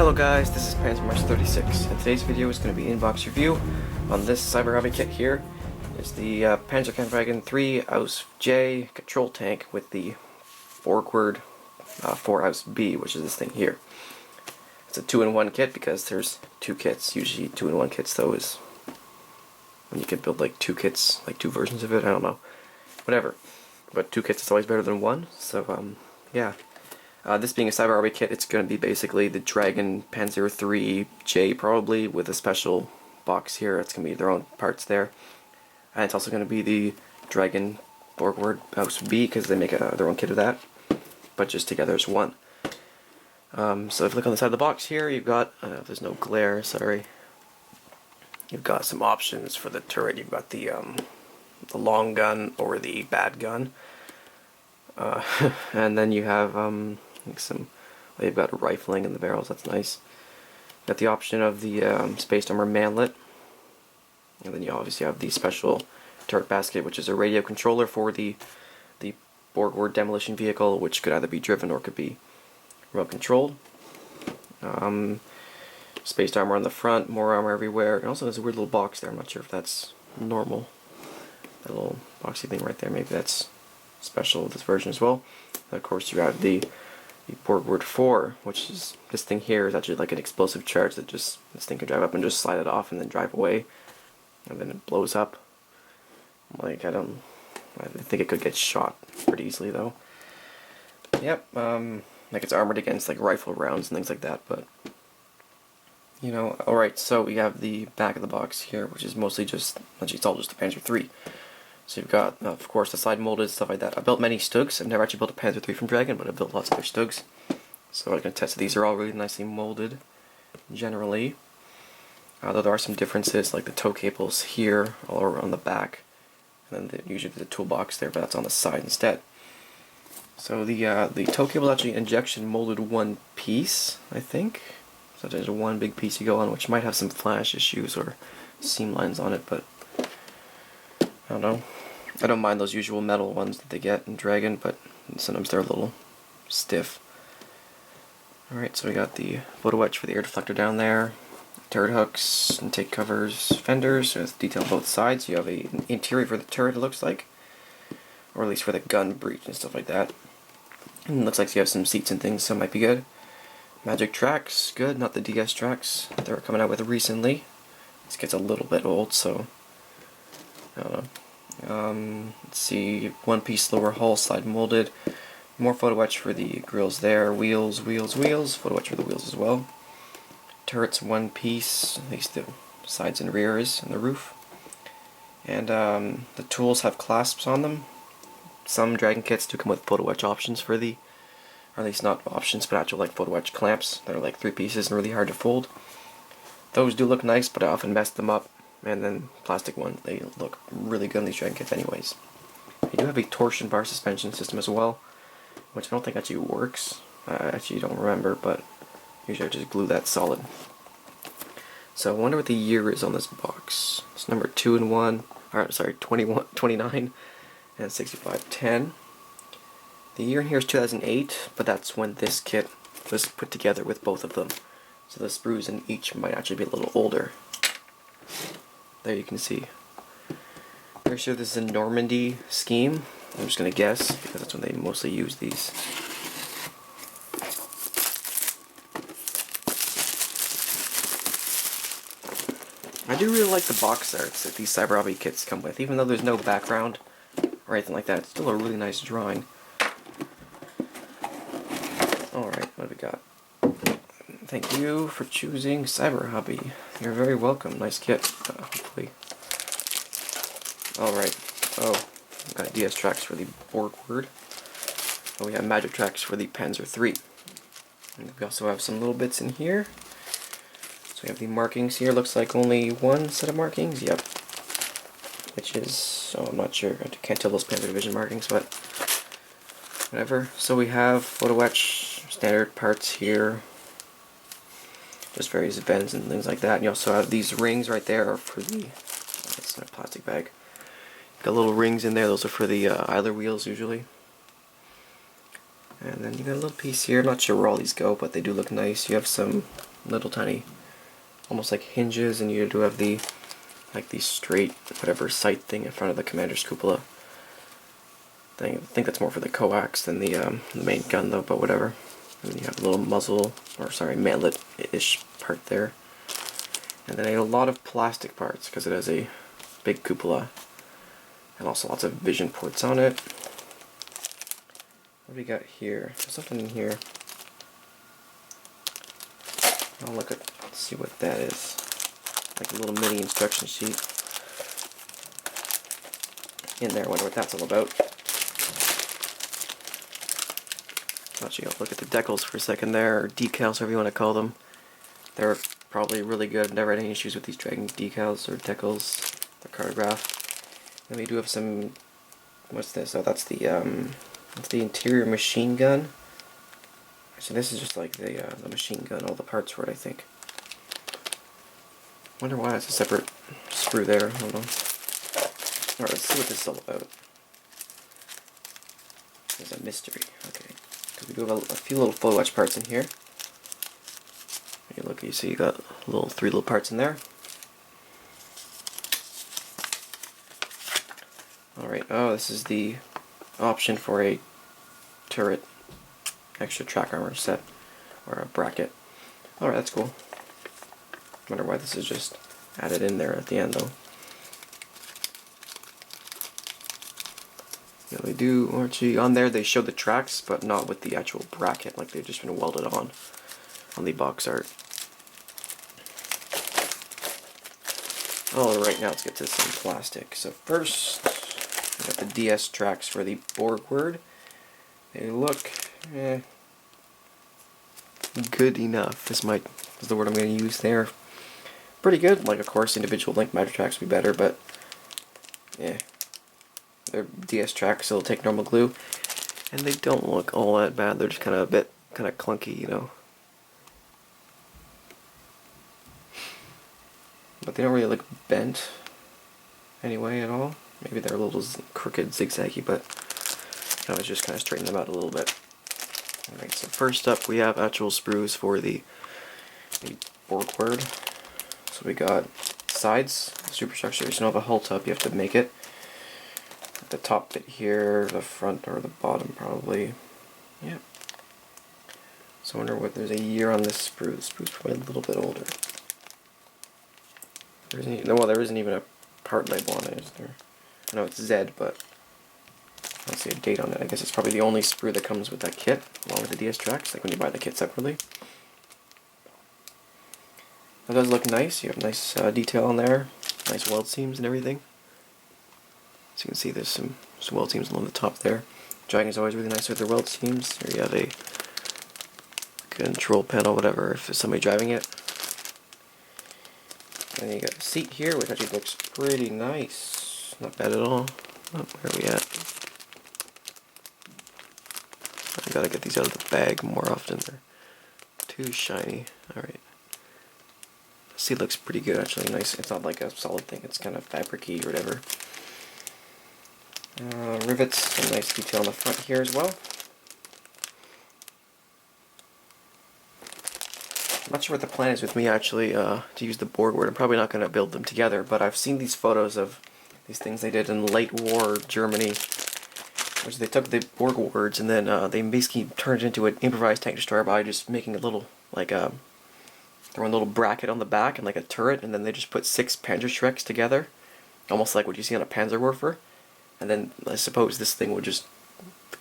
Hello guys, this is Panzer III, and today's video is going to be an inbox review on this Cyberhobby kit here. It's the Panzer III Ausf.J control tank with the Borgward 4 Ausf.B, which is this thing here. It's a 2-in-1 kit because there's two kits. Usually 2-in-1 kits though is when you can build like two kits, like two versions of it, I don't know. Whatever. But two kits is always better than one, so yeah. This being a Cyberhobby kit, it's going to be basically the Dragon Panzer III J probably, with a special box here. It's going to be their own parts there. And it's also going to be the Dragon Borgward Ausf.B, because they make their own kit of that, but just together as one. So if you look on the side of the box here, you've got, there's no glare, sorry. You've got some options for the turret. You've got the long gun or the bad gun. And then you have you've got rifling in the barrels, that's nice. Got the option of the Space Armor manlet, and then you obviously have the special turret basket, which is a radio controller for the Borgward demolition vehicle, which could either be driven or could be remote controlled. Space armor on the front, more armor everywhere, and also there's a weird little box there. I'm not sure if that's normal. That little boxy thing right there, maybe that's special with this version as well. And of course you have the Borgward 4, which is this thing here is actually like an explosive charge that this thing can drive up and just slide it off and then drive away, and then it blows up. Like I think it could get shot pretty easily though. Yep, like it's armored against like rifle rounds and things like that, but you know. Alright, so we have the back of the box here, which is mostly just, actually it's all just the Panzer III. So you've got, of course, the side molded, stuff like that. I've built many StuGs. I've never actually built a Panzer III from Dragon, but I've built lots of their StuGs. So I can attest that these are all really nicely molded, generally. Though there are some differences, like the tow cables here, all around the back. And then usually the toolbox there, but that's on the side instead. So the tow cable is actually injection molded one piece, I think. So there's one big piece you go on, which might have some flash issues or seam lines on it, but I don't know. I don't mind those usual metal ones that they get in Dragon, but sometimes they're a little stiff. Alright, so we got the photo etch for the air deflector down there, turret hooks, intake covers, fenders with detail on both sides. You have an interior for the turret, it looks like, or at least for the gun breech and stuff like that. And it looks like you have some seats and things, so it might be good. Magic tracks, good, not the DS tracks they were coming out with recently. This gets a little bit old, so I don't know. Let's see, one piece lower hull, side molded. More photo etch for the grills there. Wheels, photo etch for the wheels as well. Turrets, one piece, at least the sides and rears and the roof. And the tools have clasps on them. Some Dragon kits do come with photo etch options for the, or at least not options, but actual like photo etch clamps that are like 3 pieces and really hard to fold. Those do look nice, but I often mess them up. And then plastic ones, they look really good on these Dragon kits anyways. You do have a torsion bar suspension system as well, which I don't think actually works. I actually don't remember, but usually I just glue that solid. So I wonder what the year is on this box. It's number 2-in-1, or sorry, 29 and 6510. The year in here is 2008, but that's when this kit was put together with both of them. So the sprues in each might actually be a little older. There you can see. Pretty sure this is a Normandy scheme. I'm just going to guess, because that's when they mostly use these. I do really like the box arts that these Cyberhobby kits come with, even though there's no background or anything like that. It's still a really nice drawing. Alright, what do we got? Thank you for choosing Cyberhobby. You're very welcome. Nice kit, hopefully. Alright. Oh, we got DS tracks for the Borgward. Oh, we have magic tracks for the Panzer III. And we also have some little bits in here. So we have the markings here. Looks like only one set of markings. Yep. Which is, oh, I'm not sure. I can't tell those Panzer Division markings, but whatever. So we have photo etch, standard parts here. Just various vents and things like that. And you also have these rings right there are for the, oh, it's in a plastic bag. Got little rings in there, those are for the idler wheels usually. And then you got a little piece here, I'm not sure where all these go, but they do look nice. You have some little tiny, almost like hinges, and you do have the straight whatever sight thing in front of the commander's cupola. I think that's more for the coax than the main gun though, but whatever. And then you have a little muzzle, or sorry, mantlet-ish part there. And then a lot of plastic parts because it has a big cupola, and also lots of vision ports on it. What do we got here? There's something in here. I'll look at, see what that is. Like a little mini instruction sheet in there. I wonder what that's all about. Actually, I'll look at the decals for a second there, or decals, whatever you want to call them. They're probably really good. Never had any issues with these Dragon decals or decals, the cartograph. Then we do have some. What's this? Oh, that's the interior machine gun. So this is just like the machine gun, all the parts for it, I think. Wonder why it's a separate sprue there. Hold on. Alright, let's see what this is all about. There's a mystery. Okay. Because we do have a few little photo etch parts in here. You see you got three little parts in there. Alright, oh, this is the option for a turret extra track armor set, or a bracket. Alright, that's cool. Wonder why this is just added in there at the end though. Yeah, they do, or actually on there they show the tracks, but not with the actual bracket, like they've just been welded on the box art. Alright, now let's get to some plastic. So first, we got the DS tracks for the Borgward. They look good enough. This is the word I'm going to use there. Pretty good. Like, of course, individual link miter tracks would be better, but yeah, they're DS tracks, so they'll take normal glue, and they don't look all that bad. They're just kind of clunky, you know. But they don't really look bent anyway at all. Maybe they're a little crooked, zigzaggy, but I was just kind of straighten them out a little bit. Alright, so first up we have actual sprues for the Borgward. So we got sides, superstructure. You don't have a hull top, you have to make it. The top bit here, the front or the bottom probably. Yeah. So I wonder what, there's a year on this sprue. The sprue's probably a little bit older. There isn't even a part label on it, is there? I know it's Z, but I don't see a date on it. I guess it's probably the only sprue that comes with that kit, along with the DS tracks, like when you buy the kit separately. It does look nice. You have nice detail on there, nice weld seams and everything. So you can see there's some weld seams along the top there. Dragon's always really nice with their weld seams. Here you have a control panel, whatever, if there's somebody driving it. And then you got a seat here, which actually looks pretty nice. Not bad at all. Oh, where are we at? I gotta get these out of the bag more often. They're too shiny. Alright. The seat looks pretty good, actually. Nice. It's not like a solid thing, it's kind of fabric-y or whatever. Rivets, some nice detail on the front here as well. I'm not sure what the plan is with me actually to use the Borgward. I'm probably not going to build them together, but I've seen these photos of these things they did in late war Germany, which they took the Borgwards and then they basically turned it into an improvised tank destroyer by just making a little, like throwing a little bracket on the back and like a turret, and then they just put 6 Panzerschrecks together, almost like what you see on a Panzerwerfer, and then I suppose this thing would just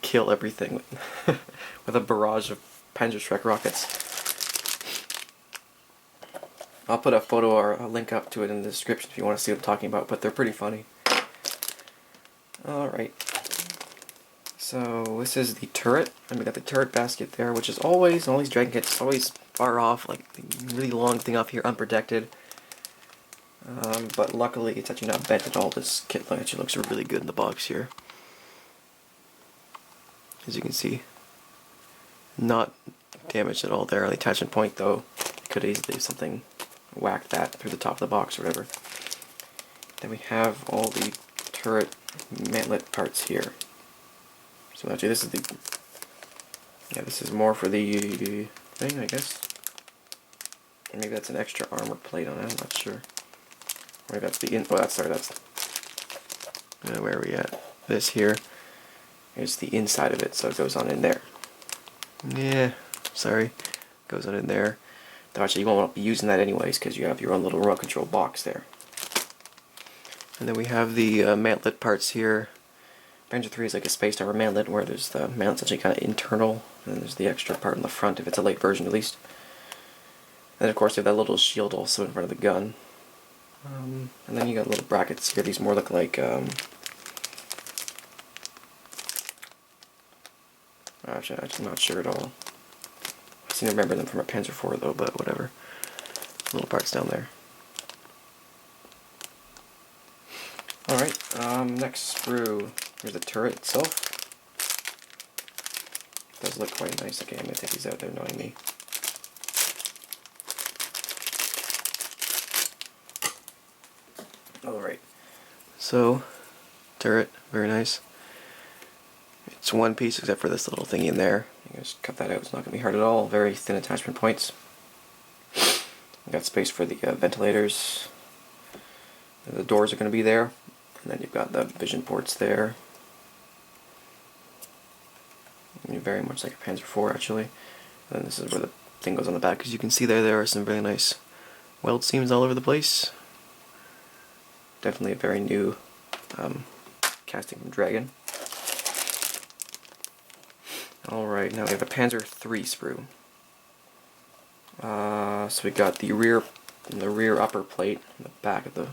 kill everything with a barrage of Panzerschreck rockets. I'll put a photo or a link up to it in the description if you want to see what I'm talking about, but they're pretty funny. Alright. So this is the turret, and we got the turret basket there, which is always, all these Dragon kits, always far off, like the really long thing off here, unprotected. But luckily it's actually not bent at all. This kit actually looks really good in the box here. As you can see. Not damaged at all there on the attachment point though. It could easily have something whacked that through the top of the box or whatever. Then we have all the turret mantlet parts here. So actually this is this is more for the thing, I guess. Maybe that's an extra armor plate on it, I'm not sure. Or maybe that's the that's where are we at? This here is the inside of it, so it goes on in there. Yeah, sorry, goes on in there. Though actually you won't be using that anyways because you have your own little remote control box there. And then we have the mantlet parts here. Panzer III is like a space armor mantlet where there's the mantlet's actually kind of internal, and then there's the extra part in the front if it's a late version at least. And then of course you have that little shield also in front of the gun. And then you got little brackets here. These more look like actually, I'm not sure at all. I seem to remember them from a Panzer IV though, but whatever. Little parts down there. Alright, next sprue. Here's the turret itself. It does look quite nice. Okay, I'm going to take these out, they're annoying me. Alright, so, turret, very nice. It's one piece except for this little thingy in there. You can just cut that out, it's not going to be hard at all. Very thin attachment points. We got space for the ventilators. The doors are going to be there. And then you've got the vision ports there. Very much like a Panzer IV actually. And then this is where the thing goes on the back. As you can see there are some really nice weld seams all over the place. Definitely a very new casting from Dragon. Alright, now we have a Panzer III sprue. So we got the rear upper plate in the back of the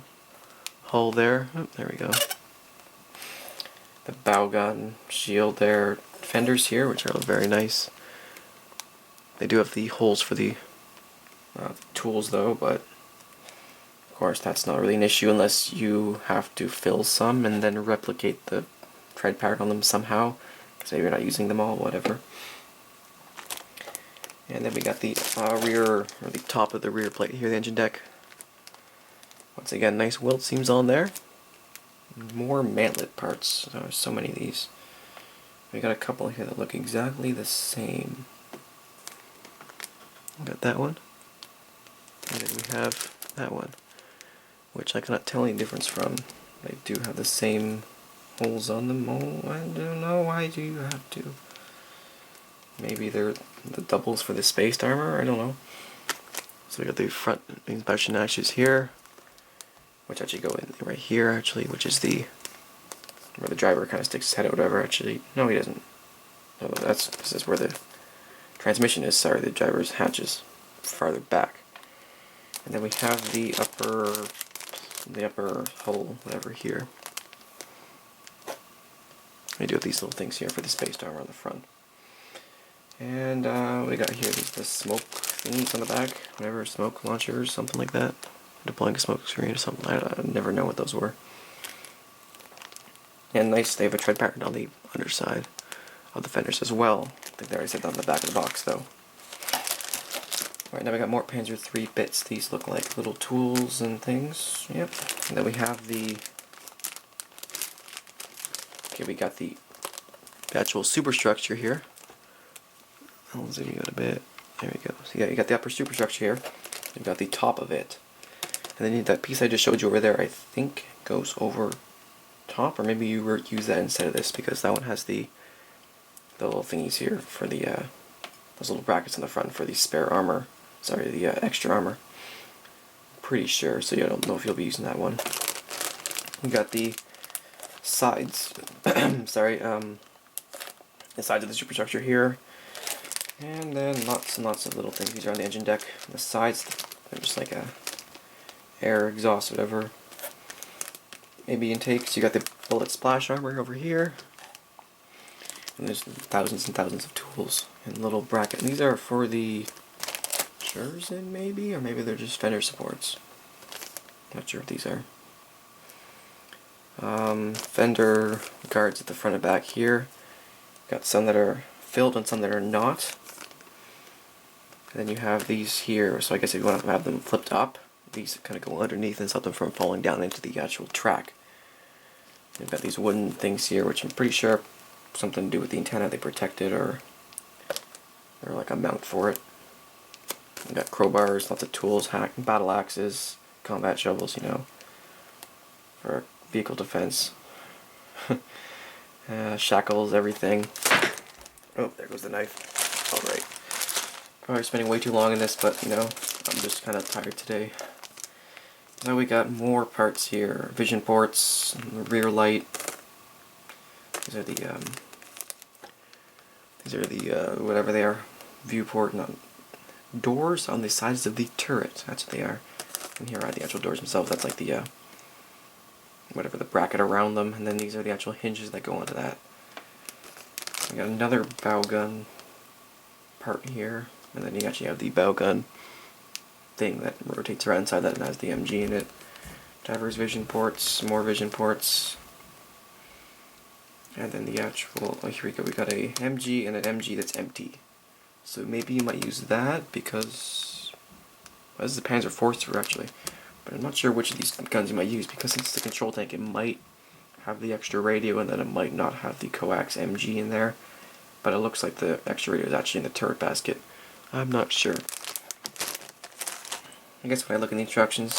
hull there. Oh, there we go. The bow gun shield there. Fenders here, which are very nice. They do have the holes for the tools though, but of course that's not really an issue unless you have to fill some and then replicate the tread pattern on them somehow, because maybe you're not using them all, whatever. And then we got the rear, or the top of the rear plate here, the engine deck. Once again, nice weld seams on there. More mantlet parts. There's so many of these. We got a couple here that look exactly the same. We got that one. And then we have that one, which I cannot tell any difference from. They do have the same holes on them. Oh, I don't know. Why do you have to? Maybe they're the doubles for the spaced armor? I don't know. So we got the front inspection notches here, which actually go in right here, actually, which is the where the driver kind of sticks his head out, whatever. Actually, no, he doesn't. No, this is where the transmission is. Sorry, the driver's hatch is farther back. And then we have the upper hole, whatever, here. We do have these little things here for the spaced armor on the front. And we got here the smoke thingies on the back, whatever, smoke launchers, something like that. Deploying a smoke screen or something. I never know what those were. And nice, they have a tread pattern on the underside of the fenders as well. I think they already said that on the back of the box though. Alright, now we got more Panzer III bits. These look like little tools and things. Yep. And then we have we got the actual superstructure here. I'll zoom you out a bit. There we go. So yeah, you got the upper superstructure here. You've got the top of it. And then that piece I just showed you over there, I think goes over top, or maybe you use that instead of this, because that one has the little thingies here for the those little brackets in the front for the spare armor. Sorry, the extra armor. Pretty sure. So yeah, I don't know if you'll be using that one. We got the sides. Sorry, the sides of the superstructure here. And then lots and lots of little things. These are on the engine deck. On the sides, they're just like a air exhaust, whatever. Maybe intakes. You got the bullet splash armor over here. And there's thousands and thousands of tools and little bracket. And these are for the Scherzen, maybe? Or maybe they're just fender supports. Not sure what these are. Fender guards at the front and back here. Got some that are filled and some that are not. And then you have these here, so I guess if you want to have them flipped up, these kind of go underneath and stop them from falling down into the actual track. You've got these wooden things here, which I'm pretty sure have something to do with the antenna they protected, or they're like a mount for it. We got crowbars, lots of tools, battle axes, combat shovels, you know, for vehicle defense. Shackles, everything. Oh, there goes the knife. Alright. Probably spending way too long in this, but, you know, I'm just kind of tired today. Now we got more parts here. Vision ports, rear light. These are the whatever they are, viewport, not doors on the sides of the turret. That's what they are. And here are the actual doors themselves. That's like the whatever, the bracket around them, and then these are the actual hinges that go onto that. We got another bow gun part here, and then you actually have the bow gun thing that rotates around inside that and has the MG in it. Diver's vision ports, more vision ports, and then the actual, oh here we go, we got a MG and an MG that's empty. So maybe you might use that because, well, this is the Panzer IV actually, but I'm not sure which of these guns you might use because since it's the control tank it might have the extra radio and then it might not have the coax MG in there, but it looks like the extra radio is actually in the turret basket. I'm not sure. I guess if I look in the instructions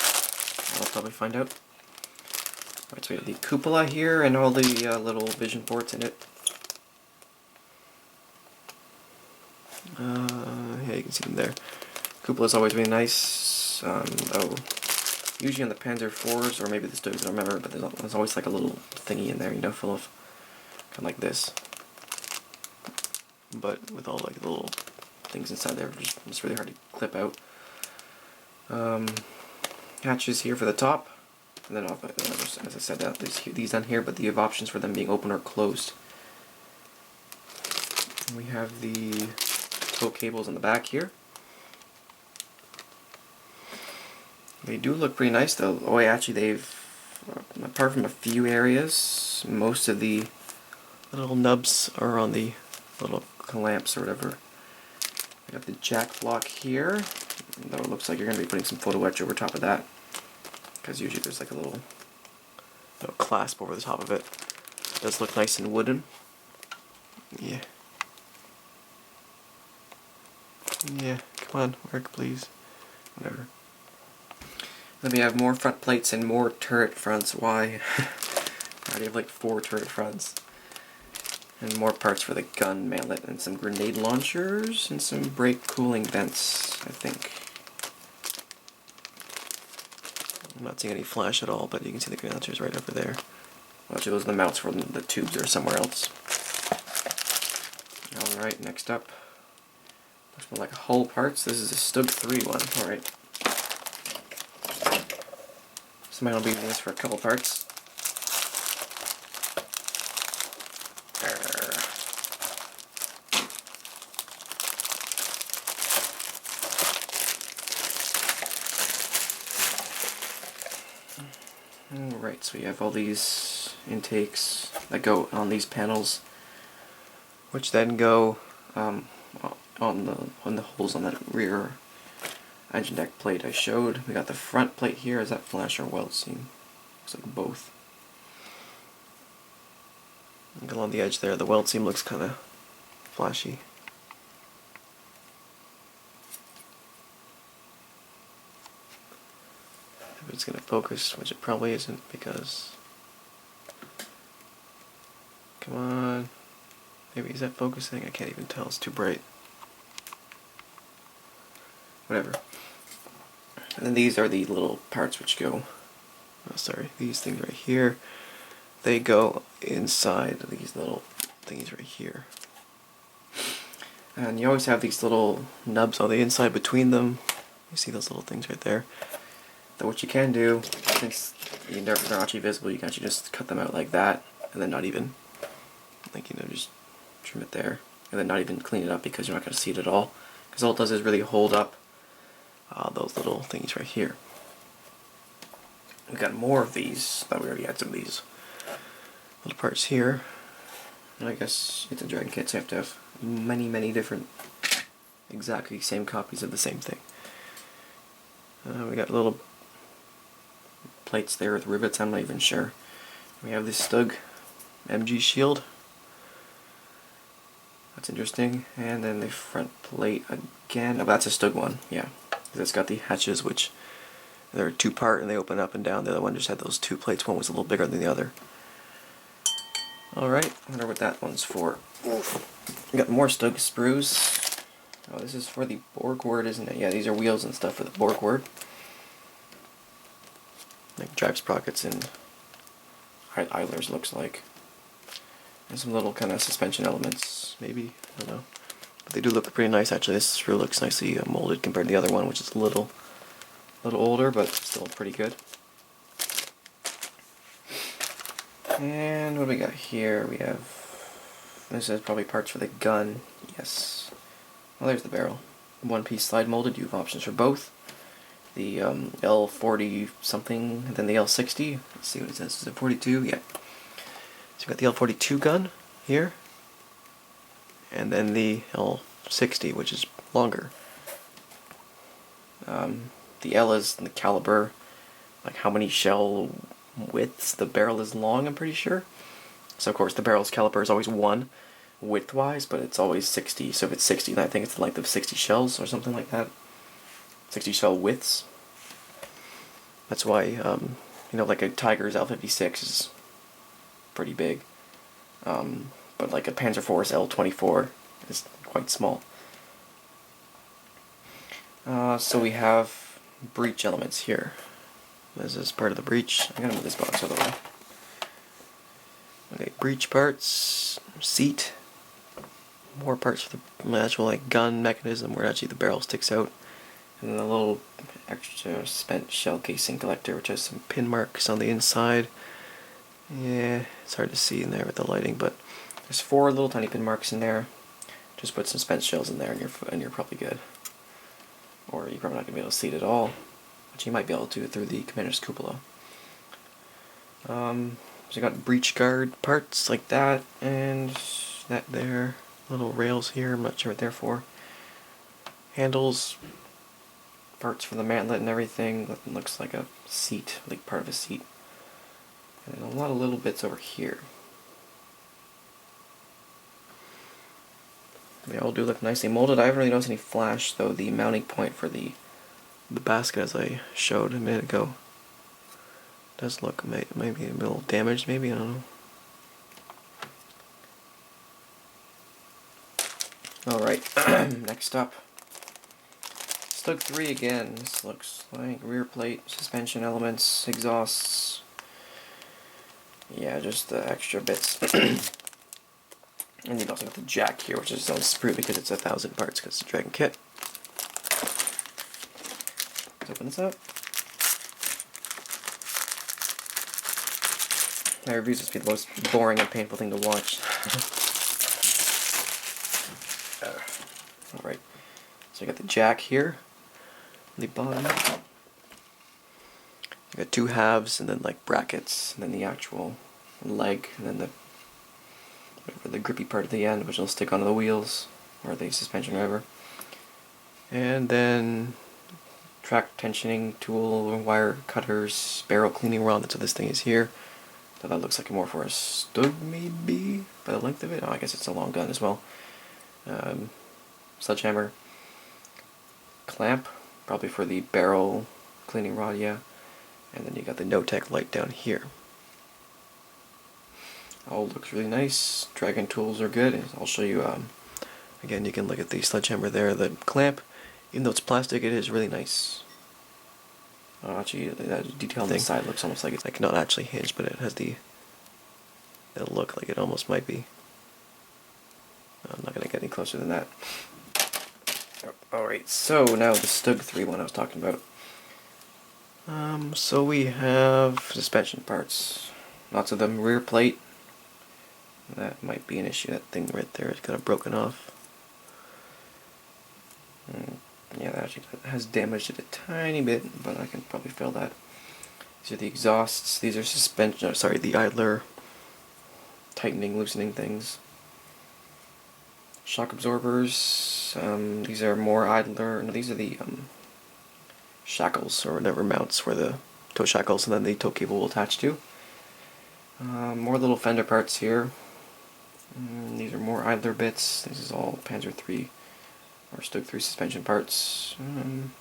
I'll probably find out. Alright, so we have the cupola here and all the little vision ports in it. Yeah, you can see them there. Cupola is always really nice. Usually on the Panzer IVs, or maybe the StuGs, I don't remember, but there's always like a little thingy in there, you know, full of, kind of like this. But with all like the little things inside there, it's really hard to clip out. Hatches here for the top, and then as I said, these down here, but you have options for them being open or closed. And we have the tow cables in the back here. They do look pretty nice though. Oh, actually they've, apart from a few areas, most of the little nubs are on the little clamps or whatever. I got the jack block here, though it looks like you're going to be putting some photo etch over top of that, because usually there's like a little clasp over the top of it. It does look nice and wooden. Yeah. Yeah, come on, work please. Whatever. Then we have more front plates and more turret fronts. Why? I already have like 4 turret fronts. And more parts for the gun manlet and some grenade launchers and some brake cooling vents, I think. I'm not seeing any flash at all, but you can see the grenade launchers right over there. Well, actually those are the mounts for the tubes are somewhere else. Alright, next up. Looks more like hull parts. This is a StuG III one. Alright. Somebody will be using this for a couple parts. Alright, so we have all these intakes that go on these panels, which then go on the holes on that rear engine deck plate I showed. We got the front plate here. Is that flash or weld seam? Looks like both. And along the edge there, the weld seam looks kind of flashy. If it's going to focus, which it probably isn't because... Come on. Maybe is that focusing? I can't even tell. It's too bright. Whatever. And then these are the little parts which go, oh sorry, these things right here, they go inside these little thingies right here. And you always have these little nubs on the inside between them. You see those little things right there. Then what you can do, since they're not actually visible, you can actually just cut them out like that, and then not even, like, you know, just trim it there, and then not even clean it up because you're not going to see it at all. Because all it does is really hold up those little things right here. We got more of these. Thought we already had some of these little parts here. And I guess it's a Dragon kit, so you have to have many different, exactly same copies of the same thing. We got little plates there with rivets. I'm not even sure. We have this StuG MG shield. That's interesting. And then the front plate again. Oh, that's a StuG one, yeah. It's got the hatches, which they're two-part and they open up and down. The other one just had those two plates. One was a little bigger than the other. Alright, I wonder what that one's for. We got more StuG sprues. Oh, this is for the Borgward, isn't it? Yeah, these are wheels and stuff for the Borgward. Like drive sprockets and idlers, looks like. And some little kind of suspension elements, maybe. I don't know. But they do look pretty nice, actually. This screw looks nicely molded compared to the other one, which is a little older, but still pretty good. And what do we got here? We have, this is probably parts for the gun. Yes. Well, there's the barrel. One-piece slide molded. You have options for both. The L40 something, and then the L60. Let's see what it says. Is it 42? Yeah. So we've got the L42 gun here, and then the L60, which is longer. The L is the caliber, like how many shell widths the barrel is long, I'm pretty sure. So of course the barrel's caliber is always 1 width-wise, but it's always 60. So if it's 60, then I think it's the length of 60 shells or something like that. 60 shell widths. That's why, you know, like a Tiger's L56 is pretty big. But like a Panzer IV's L24 is quite small. So we have breech elements here. This is part of the breech. I'm gonna move this box out of the way. Okay, breech parts, seat, more parts for the actual like gun mechanism where actually the barrel sticks out, and then a little extra spent shell casing collector which has some pin marks on the inside. Yeah, it's hard to see in there with the lighting, but there's 4 little tiny pin marks in there. Just put some spent shells in there and you're probably good. Or you're probably not going to be able to see it at all, but you might be able to through the commander's cupola. So you got breech guard parts like that, and that there. Little rails here, I'm not sure what they're for. Handles, parts for the mantlet and everything. That looks like a seat, like part of a seat. And a lot of little bits over here. They all do look nicely molded. I haven't really noticed any flash, though. The mounting point for the basket, as I showed a minute ago, does look maybe a little damaged, maybe, I don't know. Alright, next up. StuG 3 again. This looks like rear plate, suspension elements, exhausts. Yeah, just the extra bits. And you've also got the jack here, which is its own sprue because it's 1,000 parts because it's a Dragon kit. Let's open this up. My reviews must be the most boring and painful thing to watch. Alright, so I got the jack here on the bottom. I got 2 halves and then like brackets, and then the actual leg, and then the grippy part at the end, which will stick onto the wheels or the suspension, whatever. And then track tensioning tool, wire cutters, barrel cleaning rod. That's what this thing is here. So that looks like more for a StuG, maybe, by the length of it. Oh, I guess it's a long gun as well. Sledgehammer, clamp, probably for the barrel cleaning rod, yeah. And then you got the no-tech light down here. All looks really nice. Dragon tools are good. I'll show you, again, you can look at the sledgehammer there, the clamp. Even though it's plastic, it is really nice. Actually, that detail on the side looks almost like it's like not actually hinged, but it has the look like it almost might be. I'm not going to get any closer than that. Alright, so now the StuG 3 one I was talking about. So we have suspension parts. Lots of them. Rear plate. That might be an issue. That thing right there is kind of broken off. Yeah, that actually has damaged it a tiny bit, but I can probably fill that. These are the exhausts. These are suspension. Oh, sorry, the idler tightening, loosening things. Shock absorbers. These are more idler. No, these are the shackles or whatever mounts where the toe shackles and then the toe cable will attach to. More little fender parts here. These are more idler bits. This is all Panzer III or StuG 3 suspension parts. And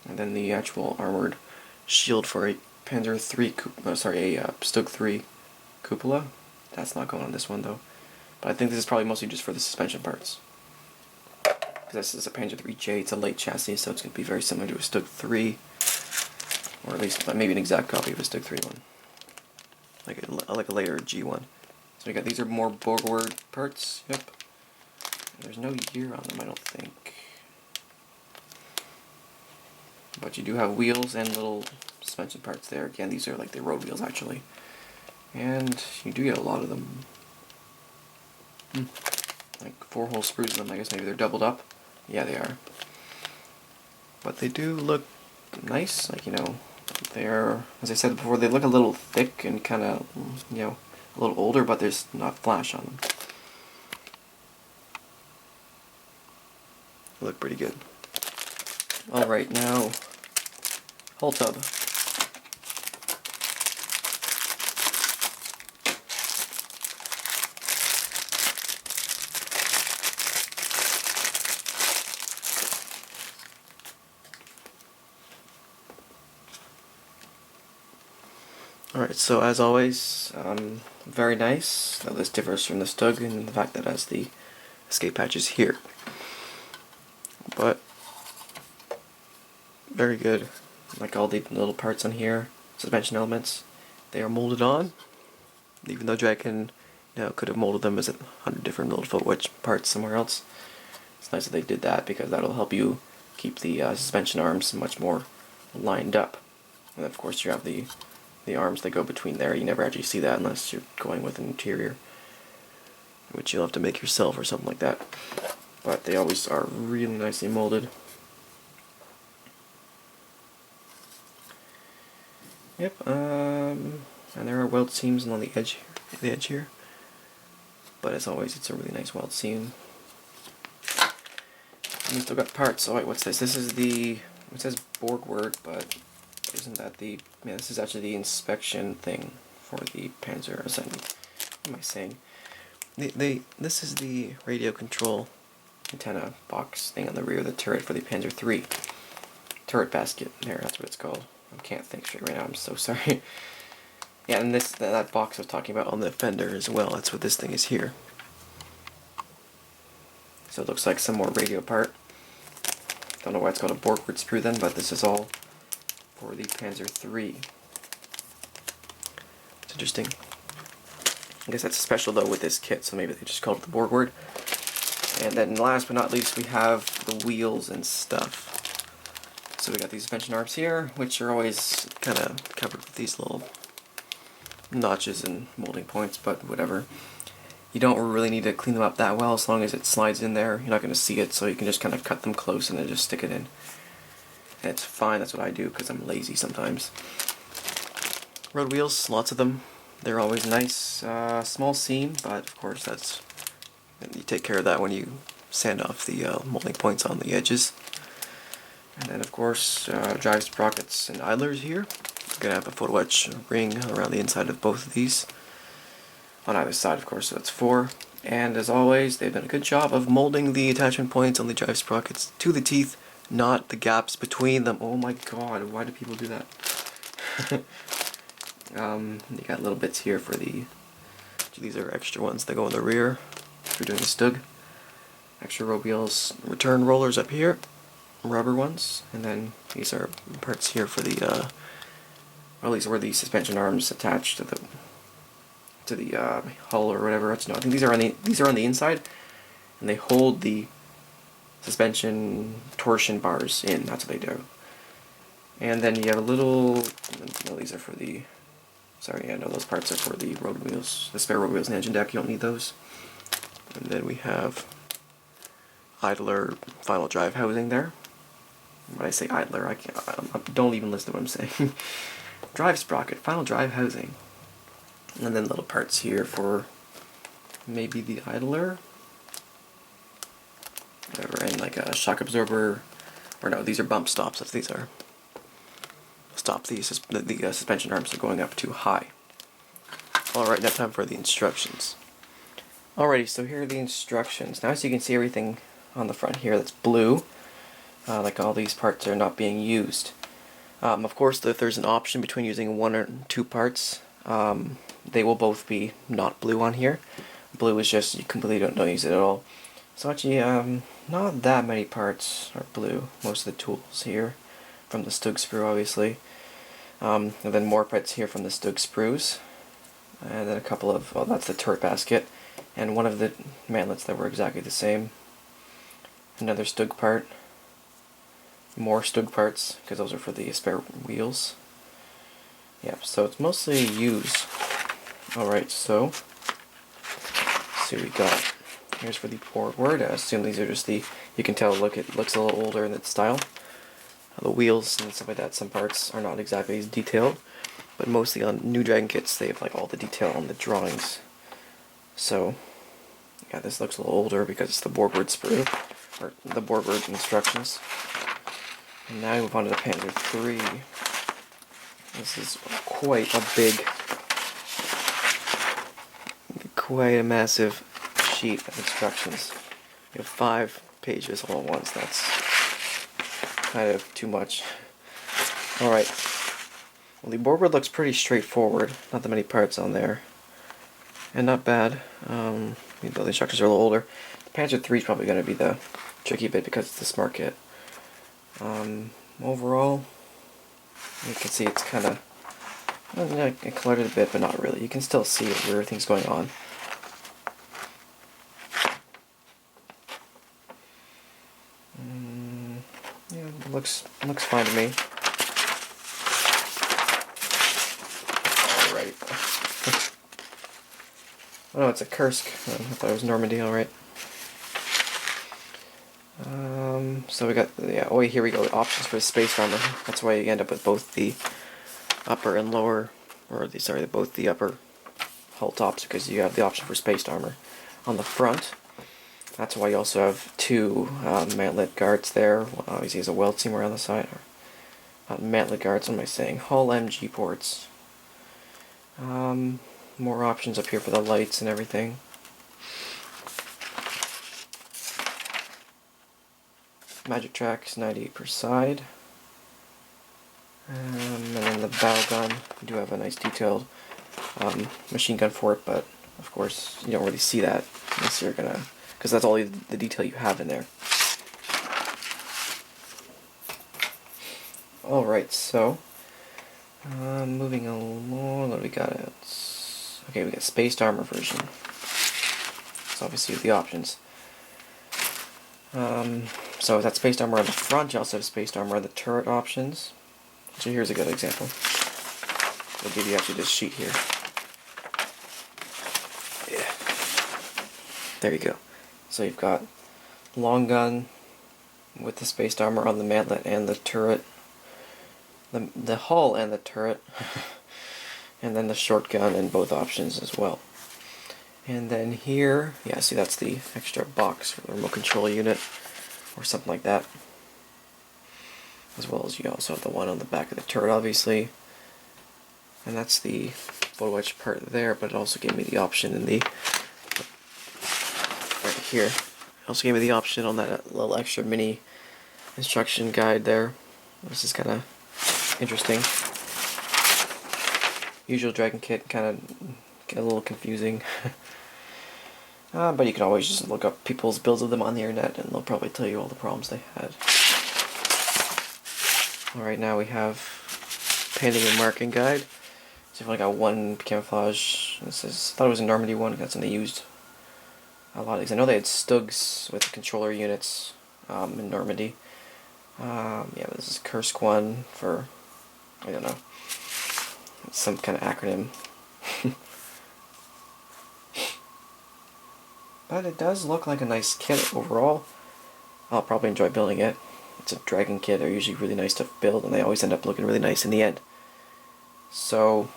then the actual armored shield for a Panzer III, StuG 3 cupola. That's not going on this one though. But I think this is probably mostly just for the suspension parts. Because this is a Panzer III-J, it's a late chassis, so it's going to be very similar to a StuG 3. Or at least maybe an exact copy of a StuG 3 one. Like a later G one. So we got, these are more Borgward parts, yep. And there's no year on them, I don't think. But you do have wheels and little suspension parts there. Again, these are like the road wheels actually. And you do get a lot of them. Like 4-hole sprues in them, I guess maybe they're doubled up. Yeah, they are. But they do look nice, like, you know, they're, as I said before, they look a little thick and kind of, you know, a little older, but there's not flash on them. They look pretty good. Alright, now, hull tub. Alright, so as always, very nice. Now this differs from the StuG in the fact that it has the escape hatches here. But very good. Like all the little parts on here, suspension elements, they are molded on. Even though Dragon, you know, could have molded them as 100 different little foot wedge parts somewhere else. It's nice that they did that because that'll help you keep the suspension arms much more lined up. And of course you have the arms that go between there. You never actually see that unless you're going with an interior, which you'll have to make yourself or something like that. But they always are really nicely molded. Yep, and there are weld seams along the edge here. But as always, it's a really nice weld seam. And we still got parts. Oh wait, what's this? This is the, it says Borgward, but isn't that the, yeah, this is actually the inspection thing for the Panzer Assembly. What am I saying? This is the radio control antenna box thing on the rear of the turret for the Panzer III. Turret basket, there, that's what it's called. I can't think straight right now, I'm so sorry. Yeah, and that box I was talking about on the fender as well, that's what this thing is here. So it looks like some more radio part. Don't know why it's called a Borgward sprue then, but this is all for the Panzer III. It's interesting. I guess that's special though with this kit, so maybe they just called it the Borgward. And then last but not least we have the wheels and stuff. So we got these suspension arms here, which are always kind of covered with these little notches and molding points, but whatever. You don't really need to clean them up that well as long as it slides in there. You're not going to see it, so you can just kind of cut them close and then just stick it in. And it's fine, that's what I do because I'm lazy sometimes. Road wheels, lots of them. They're always nice. Small seam, but of course that's, you take care of that when you sand off the molding points on the edges. And then of course drive sprockets and idlers here. We're going to have a foot wedge ring around the inside of both of these. On either side of course, so that's 4. And as always, they've done a good job of molding the attachment points on the drive sprockets to the teeth, not the gaps between them. Oh my god, why do people do that? You got little bits here for the, these are extra ones that go in the rear if you're doing a StuG. Extra road wheels, return rollers up here, rubber ones, and then these are parts here for the, or at least where the suspension arms attached to the hull or whatever. No, I think these are on the inside, and they hold the suspension torsion bars in. That's what they do. And then you have a little. No, these are for the. Sorry, yeah, no, those parts are for the road wheels, the spare road wheels and engine deck. You don't need those. And then we have idler final drive housing there. When I say idler, I can't. Don't even listen to what I'm saying. Drive sprocket, final drive housing. And then little parts here for maybe the idler, whatever, and like a shock absorber, or no, these are bump stops. If these are stop the suspension arms from going up too high. Alright, now time for the instructions. Alrighty, so here are the instructions. Now as you can see, everything on the front here that's blue, like all these parts are not being used. Of course, if there's an option between using one or two parts, they will both be not blue on here. Blue is just you completely don't use it at all. So actually, not that many parts are blue. Most of the tools here from the StuG sprue, obviously. And then more parts here from the StuG sprues. And then a couple of, well, that's the turret basket. And one of the mantlets that were exactly the same. Another StuG part. More StuG parts, because those are for the spare wheels. Yep, so it's mostly used. Alright, so let's see what we got. Here's for the Borgward. I assume these are just the, you can tell, look, it looks a little older in its style. The wheels and stuff like that, some parts are not exactly as detailed, but mostly on new Dragon kits they have like all the detail on the drawings. So, yeah, this looks a little older because it's the Borgward sprue, or the Borgward instructions. And now we move on to the Panzer III. This is quite a massive sheet of instructions. You have 5 pages all at once. That's kind of too much. Alright. Well, the Borgward looks pretty straightforward. Not that many parts on there. And not bad. The instructions are a little older. The Panzer III is probably going to be the tricky bit because it's the smart kit. Overall, you can see it's kind of, I colored it a bit, but not really. You can still see where everything's going on. Yeah, it looks fine to me. Alright. Oh no, it's a Kursk. I thought it was Normandy, alright. So we got, yeah, oh here we go, options for the space armor. That's why you end up with both the upper and lower, or the, sorry, both the upper hull tops, because you have the option for space armor on the front. That's why you also have 2 mantlet guards there. Obviously there's a weld seam around the side. Mantlet guards, what am I saying? Hull MG ports. More options up here for the lights and everything. Magic tracks, 98 per side. And then the bow gun, you do have a nice detailed machine gun for it, but of course you don't really see that unless you're gonna, because that's all the detail you have in there. Alright, so moving along, what do we got? Okay, we got spaced armor version. So obviously the options. So that's spaced armor on the front. You also have spaced armor on the turret options. So here's a good example. I'll give you actually this sheet here. Yeah. There you go. So you've got long gun with the spaced armor on the mantlet and the turret. The hull and the turret. And then the short gun in both options as well. And then here, yeah, see that's the extra box for the remote control unit, or something like that. As well as you also have the one on the back of the turret, obviously. And that's the blow wedge part there, but it also gave me the option in the, right here, it also gave me the option on that little extra mini instruction guide there. This is kind of interesting. Usual Dragon kit kind of get a little confusing. But you can always just look up people's builds of them on the internet and they'll probably tell you all the problems they had. Alright, now we have painting and marking guide. So I've only got 1 camouflage. This is, I thought it was a Normandy one, that's when they used a lot of these. I know they had StuGs with the controller units in Normandy. Yeah, but this is Kursk one for, I don't know, it's some kind of acronym. But it does look like a nice kit overall. I'll probably enjoy building it. It's a Dragon kit. They're usually really nice to build, and they always end up looking really nice in the end. So,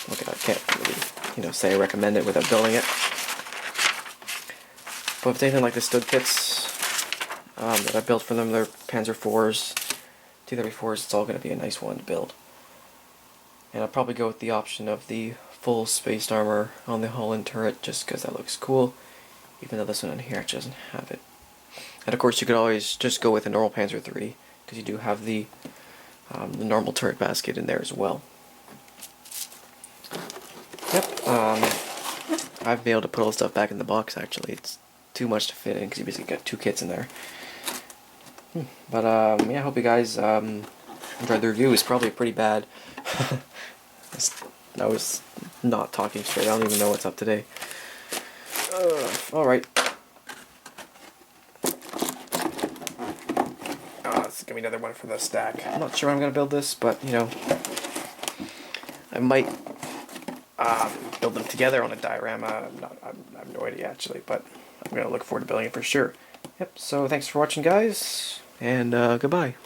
look, I can't really, say I recommend it without building it. But if it's anything like the StuG kits that I built for them, they're Panzer IVs, 234s, it's all going to be a nice one to build. And I'll probably go with the option of the full spaced armor on the hull and turret just because that looks cool, even though this one in here actually doesn't have it. And of course you could always just go with a normal Panzer III, because you do have the normal turret basket in there as well. Yep, I've been able to put all the stuff back in the box actually. It's too much to fit in because you basically got 2 kits in there. But yeah, I hope you guys enjoyed the review. It's probably pretty bad. I was not talking straight. I don't even know what's up today. Alright. This is gonna be another one for the stack. I'm not sure how I'm gonna build this, but you know, I might build them together on a diorama. I have no idea actually, but I'm gonna look forward to building it for sure. Yep. So thanks for watching, guys, and goodbye.